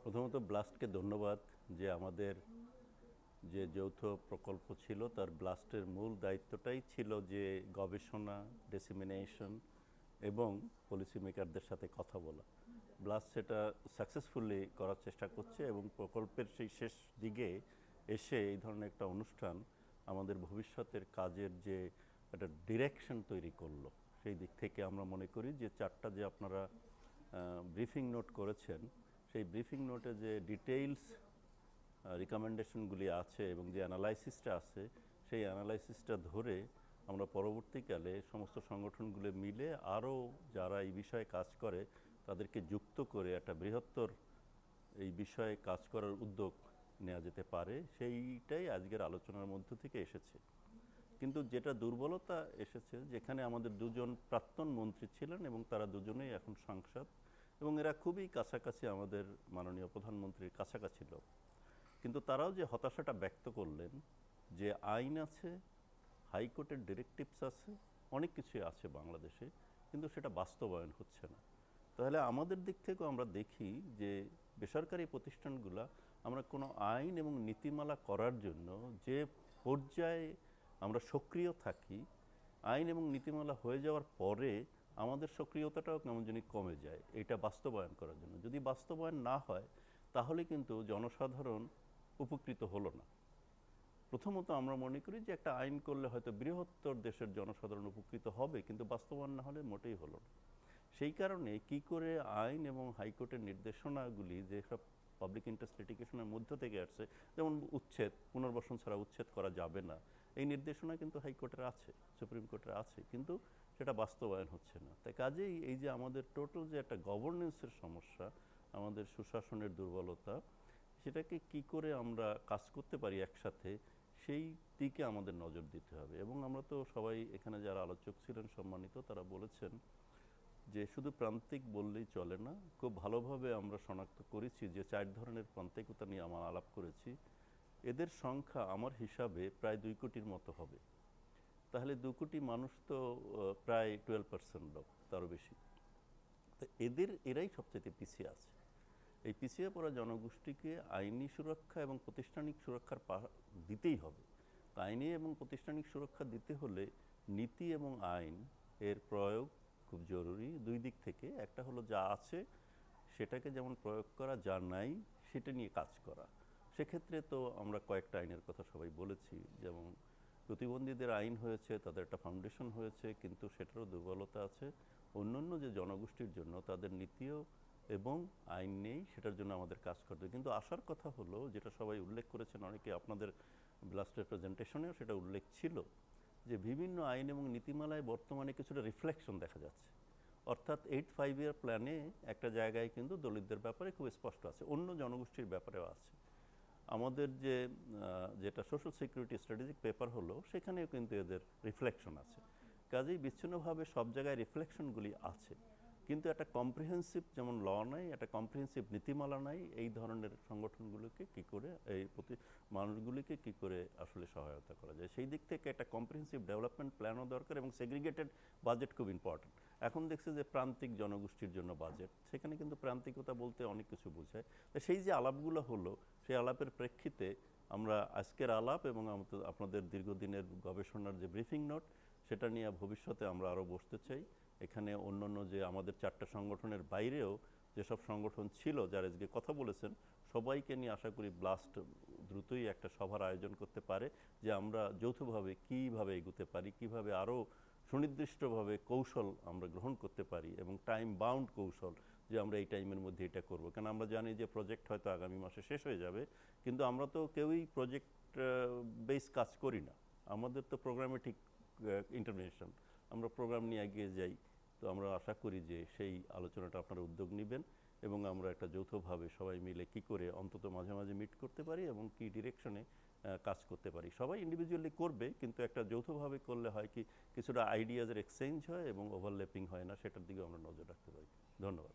প্রথমত ব্লাস্টকে ধন্যবাদ যে আমাদের যে যৌথ প্রকল্প ছিল তার ব্লাস্টের মূল দায়িত্বটাই ছিল যে গবেষণা ডিসেমিনেশন এবং পলিসি মেকারদের সাথে কথা বলা। ব্লাস্ট সেটা সাকসেসফুলি করার চেষ্টা করছে এবং প্রকল্পের সেই শেষ দিকে এসে এই ধরনের একটা অনুষ্ঠান আমাদের ভবিষ্যতের কাজের যে একটা ডিরেকশন তৈরি করলো। সেই দিক থেকে আমরা মনে করি যে চারটা যে আপনারা ব্রিফিং নোট করেছেন, সেই ব্রিফিং নোটে যে ডিটেইলস রিকমেন্ডেশনগুলি আছে এবং যে অ্যানালাইসিসটা আছে, সেই অ্যানালাইসিসটা ধরে আমরা পরবর্তীকালে সমস্ত সংগঠনগুলো মিলে আরও যারা এই বিষয়ে কাজ করে তাদেরকে যুক্ত করে একটা বৃহত্তর এই বিষয়ে কাজ করার উদ্যোগ নেওয়া যেতে পারে, সেইটাই আজকের আলোচনার মধ্য থেকে এসেছে। কিন্তু যেটা দুর্বলতা এসেছে, যেখানে আমাদের দুজন প্রাক্তন মন্ত্রী ছিলেন এবং তারা দুজনেই এখন সাংসদ এবং এরা খুবই কাছাকাছি আমাদের মাননীয় প্রধানমন্ত্রীর কাছাকাছি লোক, কিন্তু তারাও যে হতাশাটা ব্যক্ত করলেন যে আইন আছে, হাইকোর্টের ডিরেক্টিভস আছে, অনেক কিছুই আছে বাংলাদেশে, কিন্তু সেটা বাস্তবায়ন হচ্ছে না। তাহলে আমাদের দিক থেকেও আমরা দেখি যে বেসরকারি প্রতিষ্ঠানগুলো আমরা কোনো আইন এবং নীতিমালা করার জন্য যে পর্যায়ে আমরা সক্রিয় থাকি, আইন এবং নীতিমালা হয়ে যাওয়ার পরে আমাদের সক্রিয়তাটাও কেমন জানি কমে যায় এটা বাস্তবায়ন করার জন্য। যদি বাস্তবায়ন না হয় তাহলে কিন্তু জনসাধারণ উপকৃত হলো না। প্রথমত আমরা মনে করি যে একটা আইন করলে হয়তো বৃহত্তর দেশের জনসাধারণ উপকৃত হবে, কিন্তু বাস্তবায়ন না হলে মোটেই হলো না। সেই কারণে কি করে আইন এবং হাইকোর্টের নির্দেশনাগুলি যেসব পাবলিক ইন্টারেস্ট লিটিগেশনের মধ্য থেকে আসছে, যেমন উচ্ছেদ, পুনর্বাসন ছাড়া উচ্ছেদ করা যাবে না, এই নির্দেশনা কিন্তু হাইকোর্টের আছে, সুপ্রিম কোর্টের আছে, কিন্তু সেটা বাস্তবায়ন হচ্ছে না। তাই কাজেই এই যে আমাদের টোটাল যে একটা গভর্নেন্সের সমস্যা, আমাদের সুশাসনের দুর্বলতা, সেটাকে কি করে আমরা কাজ করতে পারি একসাথে, সেই দিকে আমাদের নজর দিতে হবে। এবং আমরা তো সবাই এখানে যারা আলোচক ছিলেন সম্মানিত, তারা বলেছেন যে শুধু প্রান্তিক বললেই চলে না, খুব ভালোভাবে আমরা শনাক্ত করেছি যে 4 ধরনের প্রান্তিকতা নিয়ে আমরা আলাপ করেছি। এদের সংখ্যা আমার হিসাবে প্রায় 2 কোটির মতো হবে। তাহলে 2 কোটি মানুষ তো প্রায় 12% লোক, তারও বেশি। তো এরাই সবচেয়ে পিছিয়ে আছে। এই পিছিয়ে পড়া জনগোষ্ঠীকে আইনি সুরক্ষা এবং প্রাতিষ্ঠানিক সুরক্ষার দিতেই হবে। তো আইনি এবং প্রাতিষ্ঠানিক সুরক্ষা দিতে হলে নীতি এবং আইন এর প্রয়োগ খুব জরুরি দুই দিক থেকে। একটা হলো যা আছে সেটাকে যেমন প্রয়োগ করা, যা নাই সেটা নিয়ে কাজ করা। সেক্ষেত্রে তো আমরা কয়েকটা আইনের কথা সবাই বলেছি, যেমন প্রতিবন্ধীদের আইন হয়েছে, তাদের একটা ফাউন্ডেশন হয়েছে, কিন্তু সেটারও দুর্বলতা আছে। অন্যান্য যে জনগোষ্ঠীর জন্য তাদের নীতিও এবং আইন নেই, সেটার জন্য আমাদের কাজ করতে হবে। কিন্তু আসার কথা হলো, যেটা সবাই উল্লেখ করেছেন, অনেকে আপনাদের ব্লাস্টের প্রেজেন্টেশনেও সেটা উল্লেখ ছিল, যে বিভিন্ন আইন এবং নীতিমালায় বর্তমানে কিছুটা রিফ্লেকশন দেখা যাচ্ছে। অর্থাৎ 8-5 ইয়ার প্ল্যানে একটা জায়গায় কিন্তু দলিতদের ব্যাপারে খুব স্পষ্ট আছে, অন্য জনগোষ্ঠীর ব্যাপারেও আছে। আমাদের যেটা সোশ্যাল সিকিউরিটি স্ট্র্যাটেজিক পেপার হলো, সেখানেও কিন্তু এদের রিফ্লেকশন আছে। কাজেই বিচ্ছিন্নভাবে সব জায়গায় রিফ্লেকশনগুলি আছে, কিন্তু একটা কম্প্রিহেন্সিভ যেমন ল নাই, একটা কম্প্রিহেন্সিভ নীতিমালা নাই। এই ধরনের সংগঠনগুলোকে কি করে, এই মানুষগুলিকে কি করে আসলে সহায়তা করা যায়, সেই দিক থেকে একটা কম্প্রিহেন্সিভ ডেভেলপমেন্ট প্ল্যানও দরকার এবং সেগ্রিগেটেড বাজেট খুব ইম্পর্টেন্ট। এখন দেখছি যে প্রান্তিক জনগোষ্ঠীর জন্য বাজেট, সেখানে কিন্তু প্রান্তিকতা বলতে অনেক কিছু বোঝায়। তো সেই যে আলাপগুলো হলো, সেই আলাপের প্রেক্ষিতে আমরা আজকের আলাপ এবং আপনাদের দীর্ঘদিনের গবেষণার যে ব্রিফিং নোট, সেটা নিয়ে ভবিষ্যতে আমরা আরও বসতে চাই। এখানে অন্যান্য যে আমাদের 4টা সংগঠনের বাইরেও যেসব সংগঠন ছিল যারা আজকে কথা বলেছেন, সবাইকে নিয়ে আশা করি ব্লাস্ট দ্রুতই একটা সভার আয়োজন করতে পারে, যে আমরা যৌথভাবে কীভাবে এগোতে পারি, কিভাবে আরও সুনির্দিষ্টভাবে কৌশল আমরা গ্রহণ করতে পারি এবং টাইম বাউন্ড কৌশল, যে আমরা এই টাইমের মধ্যে এটা করব। কারণ আমরা জানি যে প্রজেক্ট হয়তো আগামী মাসে শেষ হয়ে যাবে, কিন্তু আমরা তো কেউই প্রজেক্ট বেস কাজ করি না। আমাদের তো প্রোগ্রামেটিক ইন্টারভেনশন, আমরা প্রোগ্রাম নিয়ে এগিয়ে যাই। তো আমরা আশা করি যে সেই আলোচনাটা আপনারা উদ্যোগ নেবেন এবং আমরা একটা যৌথভাবে সবাই মিলে কি করে অন্তত মাঝে মাঝে মিট করতে পারি এবং কি ডিরেকশনে কাজ করতে পারি। সবাই ইন্ডিভিজুয়ালি করবে, কিন্তু একটা যৌথভাবে করলে হয় কি, কিছুটা আইডিয়াজের এক্সচেঞ্জ হয় এবং ওভারল্যাপিং হয় না, সেটার দিকে আমরা নজর রাখতে পারি। ধন্যবাদ।